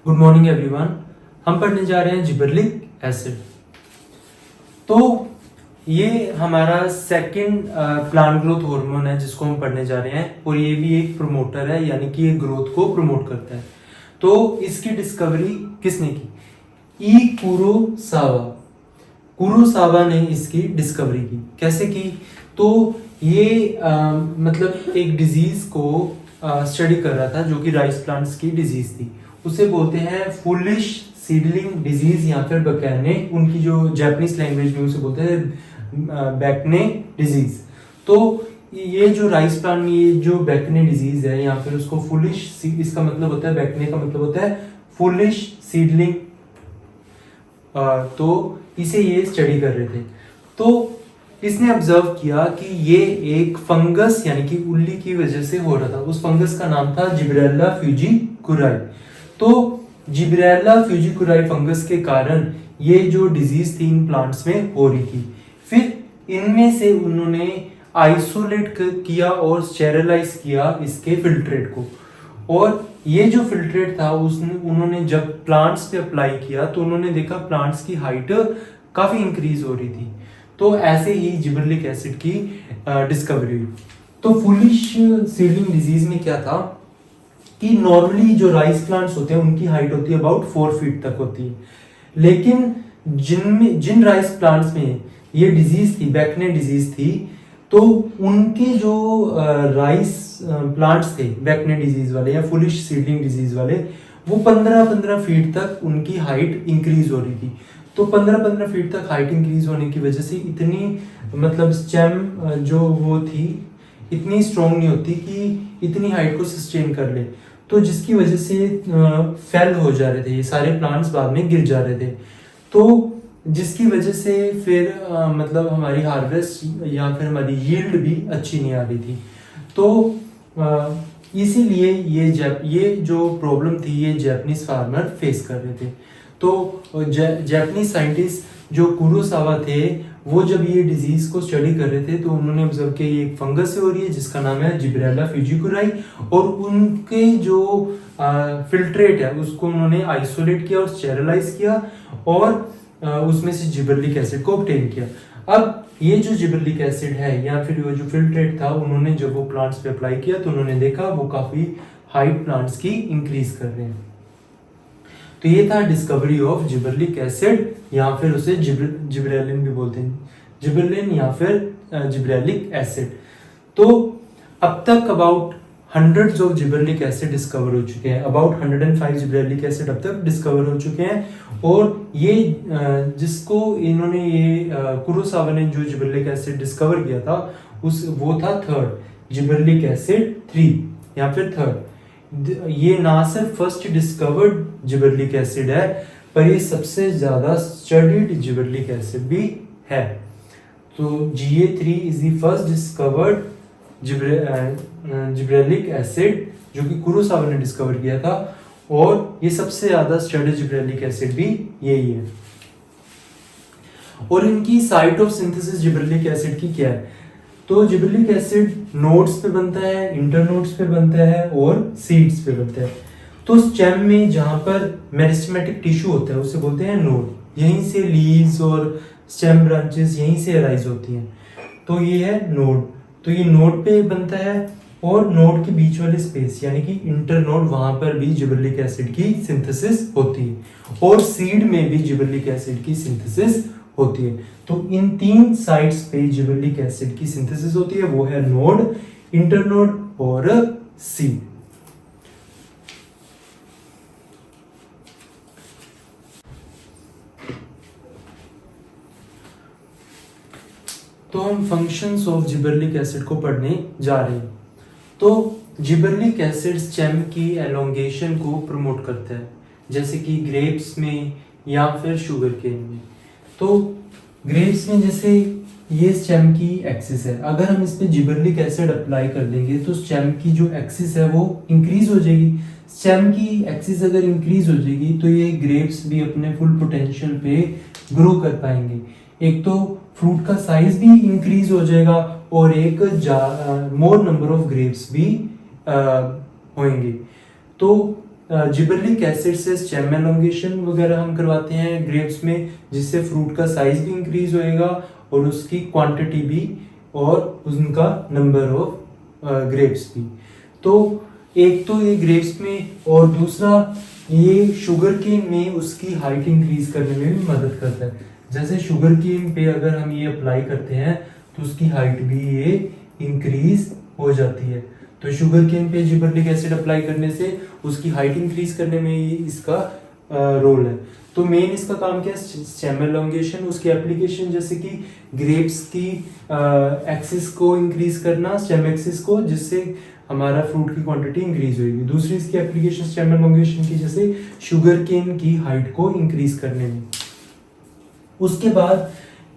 Good morning everyone. हम पढ़ने जा रहे हैं जिबरेलिक एसिड। तो ये हमारा सेकंड प्लांट ग्रोथ हार्मोन है जिसको हम पढ़ने जा रहे हैं, और ये भी एक प्रोमोटर है, यानी कि ये ग्रोथ को प्रमोट करता है। तो इसकी डिस्कवरी किसने की? ई कुरोसावा ने इसकी डिस्कवरी की। कैसे की? तो ये मतलब एक डिजीज को स्टडी कर रहा था जो कि राइस प्लांट्स की डिजीज थी। उसे बोलते हैं फुलिश सीडलिंग डिजीज या फिर बकैने, उनकी जो जापानीज लैंग्वेज में उसे बोलते हैं बैकने डिजीज। तो ये जो राइस प्लांट में ये जो बैकने डिजीज है या फिर उसको फुलिश, इसका मतलब होता है बैकने का मतलब होता है फुलिश सीडलिंग। तो इसे ये स्टडी कर रहे थे। तो इसने ऑब्जर्व किया कि ये एक फंगस यानी कि उल्ली की वजह से हो रहा था। उस फंगस का नाम था जिबरेल्ला फ्यूजिकुराई। तो जिबरेल्ला फ्यूजिकुराई फंगस के कारण ये जो डिजीज थी इन प्लांट्स में हो रही थी। फिर इनमें से उन्होंने आइसोलेट किया और स्टेरिलाइज किया इसके फिल्ट्रेट को, और ये जो फिल्ट्रेट था उन्होंने जब प्लांट्स पे अप्लाई किया तो उन्होंने देखा प्लांट्स की हाइट काफी इंक्रीज हो रही थी। तो ऐसे ही जिबरेलिक एसिड की डिस्कवरी हुई। तो फुलिश सीडलिंग डिजीज में क्या था कि नॉर्मली जो राइस प्लांट्स होते हैं उनकी हाइट होती है अबाउट 4 फीट तक होती है, लेकिन जिन राइस प्लांट्स में ये डिजीज थी, बैकने डिजीज थी, तो उनके जो राइस प्लांट्स थे बैकने डिजीज वाले या फुलिश सीडलिंग डिजीज वाले, वो 15-15 फीट तक उनकी हाइट इंक्रीज हो रही थी। तो 15-15 फीट तक हाइट इंक्रीज होने की वजह से इतनी मतलब स्टेम जो वो थी इतनी स्ट्रॉन्ग नहीं होती कि इतनी हाइट को सस्टेन कर ले, तो जिसकी वजह से फेल हो जा रहे थे, ये सारे प्लांट्स बाद में गिर जा रहे थे। तो जिसकी वजह से फिर मतलब हमारी हार्वेस्ट या फिर हमारी यील्ड भी अच्छी नहीं आ रही थी। तो इसीलिए ये जो प्रॉब्लम थी ये जापानीज फार्मर फेस कर रहे थे। तो जापानीज साइंटिस्ट जो कुरोसावा थे वो जब ये डिजीज को स्टडी कर रहे थे तो उन्होंने ऑब्जर्व किया ये एक फंगस से हो रही है जिसका नाम है जिब्रेल्ला फ्यूजिकुराई, और उनके जो फिल्ट्रेट है उसको उन्होंने आइसोलेट किया और स्टेरिलाइज किया और उसमें से जिबरेलिक एसिड को ऑब्टेन किया। अब ये जो जिबरेलिक एसिड है या फिर वो जो फिल्ट्रेट था उन्होंने जब वो प्लांट्स पे अप्लाई किया तो उन्होंने देखा वो काफी हाइट प्लांट्स की इंक्रीज कर रहे हैं। तो ये था डिस्कवरी ऑफ जिबरेलिक एसिड, या फिर उसे जिब्रेलिन भी बोलते हैं, जिबरेलिन या फिर जिब्रेलिक एसिड। तो अब तक about hundreds of gibberellic acid discover हो चुके हैं, अबाउट 105 जिबरेलिक एसिड अब तक डिस्कवर हो चुके हैं। और ये जिसको इन्होंने ये कुरोसावा ने जो जिबरेलिक एसिड डिस्कवर किया था वो था थर्ड जिबरेलिक एसिड 3 या फिर थर्ड। ये ना सिर्फ फर्स्ट डिस्कवर्ड जिबरेलिक एसिड है पर ये सबसे ज्यादा स्टडीड जिबरेलिक एसिड भी है। तो Ga3 is the first discovered gibberellic acid जो कि कुरोसावा ने डिस्कवर किया था, और ये सबसे ज्यादा स्टडीड जिब्रेलिक एसिड भी यही है। और इनकी site of synthesis gibberellic acid की क्या है? तो जिब्रेलिक एसिड नोड्स पे बनता है, इंटरनोड्स पे बनता है और सीड्स पे बनता है। तो स्टेम में जहां पर मेरिस्टेमेटिक टिश्यू होता है उसे बोलते हैं नोड। यहीं से लीव्स और स्टेम ब्रांचेस यहीं से अराइज होती हैं। तो ये है नोड। तो ये नोड पे बनता है, और नोड के बीच वाले स्पेस यानी कि इंटरनोड, वहां पर भी जिबरेलिक एसिड की सिंथेसिस होती है, और सीड में भी जिबरेलिक एसिड की सिंथेसिस होती है। तो इन 3 साइट्स पे जिबरेलिक एसिड की सिंथेसिस होती है, वो है नोड, इंटरनोड और सीड। तो हम फंक्शंस ऑफ जिबरेलिक एसिड को पढ़ने जा रहे हैं। तो जिबरेलिक एसिड स्टेम की एलोंगेशन को प्रमोट करता है, जैसे कि ग्रेप्स में या फिर शुगर केन में। तो ग्रेप्स में जैसे ये स्टेम की एक्सिस है, अगर हम इस पे जिबरेलिक एसिड अप्लाई कर देंगे तो स्टेम की जो एक्सिस है वो इंक्रीज हो जाएगी। स्टेम की एक्सिस अगर इंक्रीज हो जाएगी तो ये ग्रेप्स भी अपने फुल पोटेंशियल पे ग्रो कर पाएंगे। एक तो फ्रूट का साइज भी इंक्रीज हो जाएगा और एक मोर नंबर ऑफ ग्रेप्स भी होंगे। तो जिबरलिक एसिड से स्टेम एलोंगेशन वगैरह हम करवाते हैं ग्रेप्स में, जिससे फ्रूट का साइज भी इंक्रीज होएगा और उसकी क्वांटिटी भी और उनका नंबर ऑफ ग्रेप्स भी। तो एक तो ये ग्रेप्स में, और दूसरा ये शुगर केन में उसकी हाइट इंक्रीज करने में भी मदद करता है। जैसे शुगर केन पे अगर हम ये अप्लाई करते हैं तो उसकी हाइट भी ये इंक्रीज हो जाती है। तो शुगर केन पे जिबरलिक एसिड अप्लाई करने से उसकी हाइट इंक्रीज करने में ये इसका रोल है। तो मेन इसका काम क्या है, स्टेम एलोंगेशन, उसकी एप्लीकेशन जैसे कि ग्रेप्स की एक्सिस को इंक्रीज करना, स्टेम एक्सिस को, जिससे हमारा फ्रूट की क्वांटिटी इंक्रीज होगी। दूसरी इसकी एप्लीकेशन स्टेम एलोंगेशन की जैसे शुगर केन की हाइट को इंक्रीज करने में। उसके बाद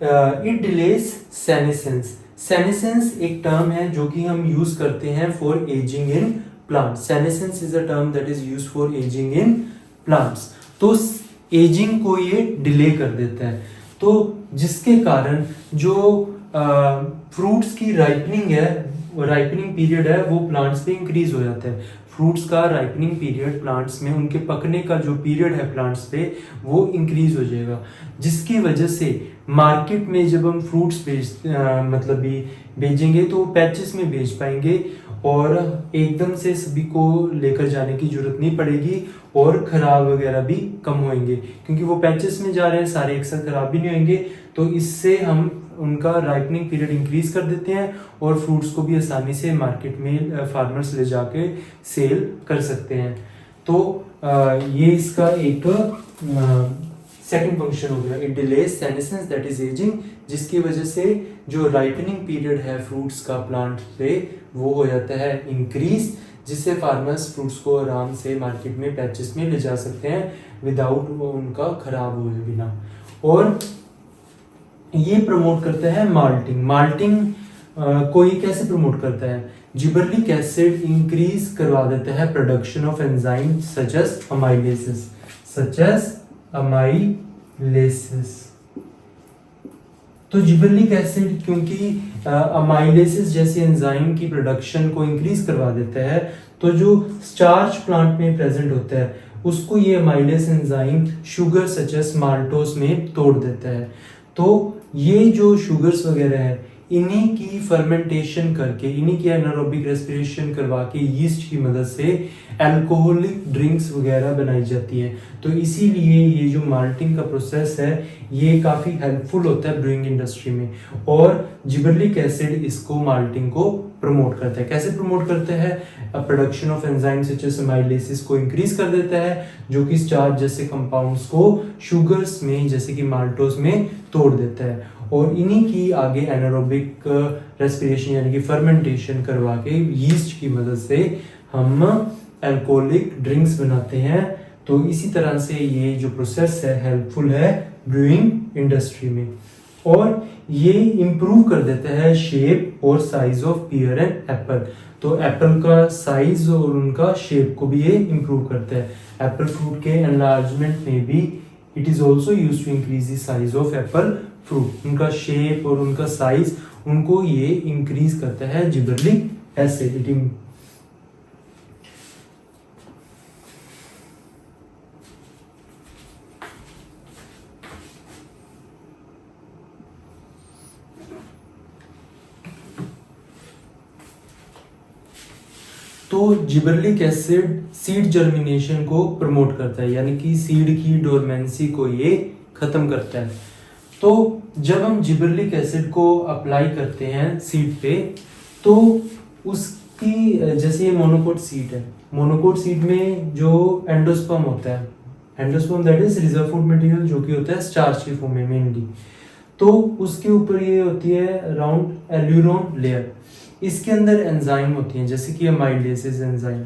इट डिलेज सेनेसेंस। सेनेसेंस एक टर्म है जो कि हम यूज करते हैं for ageing in plants. Senescence is a term that is used for ageing in plants. तो एजिंग को ये डिले कर देता है, तो जिसके कारण जो फ्रूट्स की राइपनिंग है, राइपनिंग पीरियड है, वो प्लांट्स पे इंक्रीज हो जाता है। फ्रूट्स का राइपनिंग पीरियड प्लांट्स में, उनके पकने का जो पीरियड है प्लांट्स पे, वो इंक्रीज हो जाएगा, जिसकी वजह से मार्केट में जब हम फ्रूट्स भेजेंगे तो पैचेस में भेज पाएंगे और एकदम से सभी को लेकर जाने की जरूरत नहीं पड़ेगी और खराब वगैरह भी कम होंगे, क्योंकि वो पैचेस में जा रहे हैं, सारे एक साथ खराब भी नहीं होंगे। तो इससे हम उनका राइपनिंग पीरियड इंक्रीज कर देते हैं और फ्रूट्स को भी आसानी से मार्केट में फार्मर्स ले जाके सेल कर सकते हैं। तो ये इसका एक सेकंड फंक्शन हो गया, it delays senescence that is ageing, जिसकी वजह से जो राइपनिंग पीरियड है फ्रूट्स का प्लांट पे वो हो जाता है इंक्रीज, जिससे फार्मर्स फ्रूट्स को आराम से मार्केट में पैचेस में ले जा सकते हैं विदाउट उनका खराब हुए बिना। और ये प्रमोट करता है माल्टिंग। माल्टिंग को ये कैसे प्रमोट करता है, जिबरलिक एसिड इंक्रीज करवा देता है production of enzyme such as amylases, such as amylases. तो जिबरलिक एसिड क्योंकि अमाइलेसिस जैसी एंजाइम की प्रोडक्शन को इंक्रीज करवा देता है, तो जो स्टार्च प्लांट में प्रेजेंट होता है उसको ये amylase enzyme sugar such as maltose में तोड़ देता है। तो ये जो शुगर्स वगैरह है, इन्हीं की फर्मेंटेशन करके, इन्हीं की एनारोबिक रेस्पिरेशन करवा के यीस्ट की मदद से अल्कोहलिक ड्रिंक्स वगैरह बनाई जाती हैं। तो इसीलिए ये जो माल्टिंग का प्रोसेस है ये काफ़ी हेल्पफुल होता है ब्रूइंग इंडस्ट्री में, और जिबरलिक एसिड इसको माल्टिंग को प्रमोट करता है। कैसे प्रमोट करता है, production of enzyme such as amylases को इंक्रीज कर देता है, जो कि स्टार्च जैसे कंपाउंड्स को शुगर्स में जैसे कि माल्टोस में तोड़ देता है, और इन्हीं की आगे एनारोबिक रेस्पिरेशन यानी कि फर्मेंटेशन करवा के यीस्ट की मदद से हम अल्कोहलिक ड्रिंक्स बनाते हैं। तो इसी तरह से ये जो प्रोसेस है हेल्पफुल है ब्रूइंग इंडस्ट्री में, और ये इम्प्रूव कर देता है शेप और size of peer and Apple. तो एप्पल का साइज और उनका शेप को भी ये इम्प्रूव करता है। एप्पल फ्रूट के एनलार्जमेंट में भी it is also use to increase the size of apple fruit. उनका शेप और उनका साइज, उनको ये इंक्रीज करता है जिबरलिक एसिड। तो जिबरलिक एसिड सीड जर्मिनेशन को प्रमोट करता है, यानी कि सीड की डोरमेंसी को ये खत्म करता है। तो जब हम जिबरलिक एसिड को अप्लाई करते हैं सीड पे, तो उसकी जैसे ये मोनोकोट सीड है, मोनोकोट सीड में जो एंडोस्पर्म होता है, endosperm that is reserve food material, जो कि होता है स्टार्च की फॉर्म में मेनली, तो उसके ऊपर ये होती है राउंड एल्यूरोन लेयर। इसके अंदर एंजाइम होती हैं जैसे कि अमाइलेसिस एंजाइम।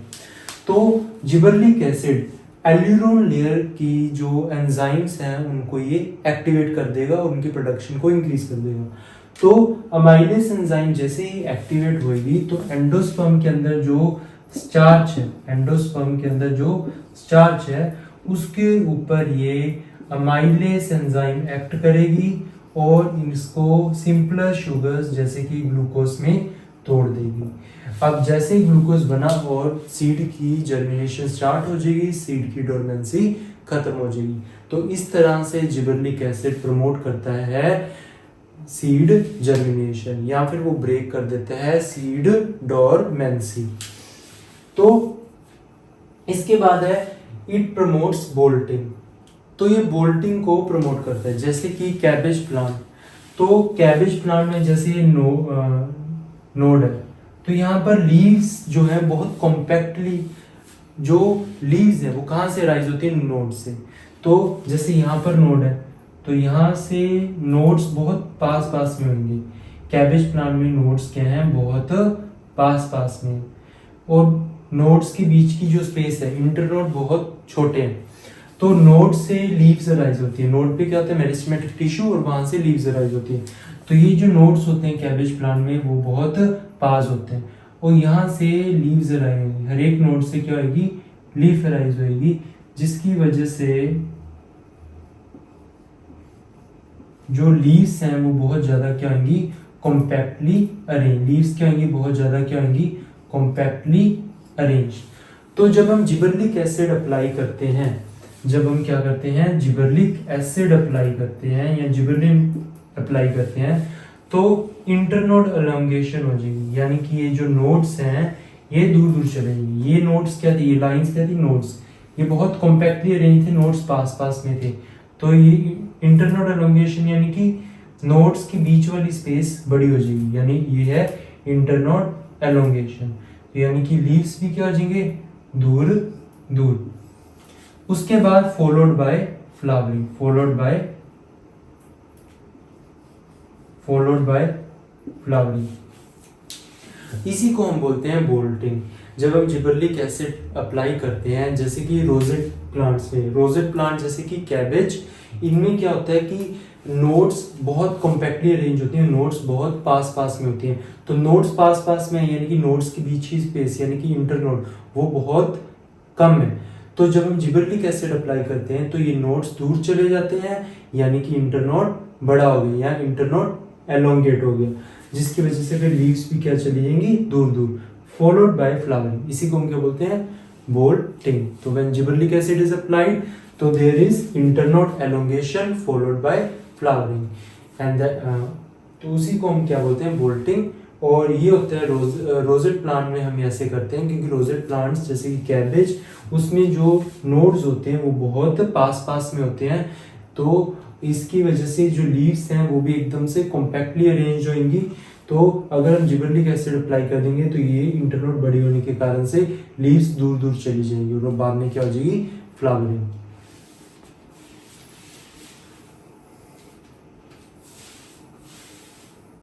तो जिबरलिक एसिड एल्यूरोन लेयर की जो एंजाइम्स हैं उनको ये एक्टिवेट कर देगा और उनकी प्रोडक्शन को इंक्रीज कर देगा। तो अमाइलेस एंजाइम जैसे ही एक्टिवेट होगी तो एंडोस्पर्म के अंदर जो स्टार्च है, एंडोस्पर्म के अंदर जो स्टार्च है उसके ऊपर ये अमाइलेस एंजाइम एक्ट करेगी और इसको सिंपलर शुगर्स जैसे कि ग्लूकोज में तोड़ देगी। अब जैसे ही ग्लूकोज बना और सीड की जर्मिनेशन स्टार्ट हो जाएगी, सीड की डोरमेंसी खत्म हो जाएगी। तो इस तरह से जिबरेलिक एसिड प्रमोट करता है सीड जर्मिनेशन, या फिर वो ब्रेक कर देता है सीड डोरमेंसी। तो इसके बाद है इट प्रमोट्स बोल्टिंग। तो ये बोल्टिंग को प्रमोट करता है, जैसे कि कैबेज प्लांट। तो कैबेज प्लांट में जैसे ये नोड है, तो यहाँ पर लीव्स जो है बहुत कॉम्पैक्टली, जो लीव्स है वो कहाँ से राइज होती है, नोड से। तो जैसे यहाँ पर नोड है, तो यहाँ से नोड्स बहुत पास पास में होंगे। कैबेज प्लांट में नोड्स क्या हैं, बहुत पास पास में, और नोड्स के बीच की जो स्पेस है, इंटरनोड बहुत छोटे हैं। तो नोड से लीव्स राइज होती है। नोड पे क्या होता है, मेरिस्टेमेटिक टिश्यू, और वहां से लीव्स राइज होती है। तो ये जो नोड्स होते हैं कैबेज प्लांट में, वो बहुत पास होते हैं, और यहाँ से लीव्स राइज होगी। हर एक नोड से क्या होगी, लीफ राइज होगी, जिसकी वजह से जो लीव्स हैं वो बहुत ज्यादा क्या होंगी, कॉम्पैक्टली अरेंज। लीव्स क्या होंगी, बहुत ज्यादा क्या होंगी, कॉम्पैक्टली अरेंज। तो जब हम जिबरेलिक एसिड अप्लाई करते हैं, जब हम क्या करते हैं, जिबरेलिक एसिड अप्लाई करते हैं या जिबरेलिन अप्लाई करते हैं, तो इंटरनोड एलोंगेशन हो जाएगी, यानी कि ये जो नोड्स हैं ये दूर दूर चलेंगे। ये नोड्स क्या थी, ये लाइंस क्या थी, नोड्स, ये बहुत कॉम्पैक्टली अरेंज थे, नोड्स पास पास में थे। तो ये इंटरनोड एलोंगेशन यानी कि नोड्स के बीच वाली स्पेस बड़ी हो जाएगी, यानी ये है इंटरनोड एलोंगेशन। तो यानी कि लीव्स भी क्या हो जाएंगे, दूर दूर। उसके बाद followed by flowering, followed by flowering, इसी को हम बोलते हैं बोल्टिंग। जब हम जिबरेलिक एसिड अप्लाई करते हैं, जैसे कि रोजेट प्लांट्स में, रोजेट प्लांट जैसे कि कैबेज, इनमें क्या होता है कि नोड्स बहुत कॉम्पैक्टली अरेंज होती हैं, नोड्स बहुत पास पास में होती हैं। तो नोड्स पास पास में, यानी कि नोड्स के बीच की स्पेस, यानी कि इंटरनोड, वो बहुत कम है। तो जब हम जिबरेलिक एसिड अप्लाई करते हैं तो ये नोड्स दूर चले जाते हैं, यानी कि इंटरनोड बड़ा हो गया या इंटरनोड एलोंगेट हो गया, जिसकी वजह से फिर लीव्स भी क्या चली जाएंगी, दूर दूर। फॉलोड बाय फ्लावरिंग, इसी को हम क्या बोलते हैं, बोल्टिंग। तो when gibberellic acid is applied, तो there is internode elongation followed by flowering, and तो उसी को हम क्या बोलते हैं, बोल्टिंग। और ये होता है रोजेट प्लांट में हम ऐसे करते हैं, क्योंकि रोजेट प्लांट्स जैसे कि कैबेज, उसमें जो नोड्स होते हैं वो बहुत पास पास में होते हैं। तो इसकी वजह से जो लीव्स हैं वो भी एकदम से कॉम्पैक्टली अरेंज होंगी। तो अगर हम जिबरेलिक एसिड अप्लाई कर देंगे तो ये इंटरनोड बड़ी होने के कारण से लीव्स दूर दूर चली जाएंगी, और बाद में क्या हो जाएगी, फ्लावरिंग।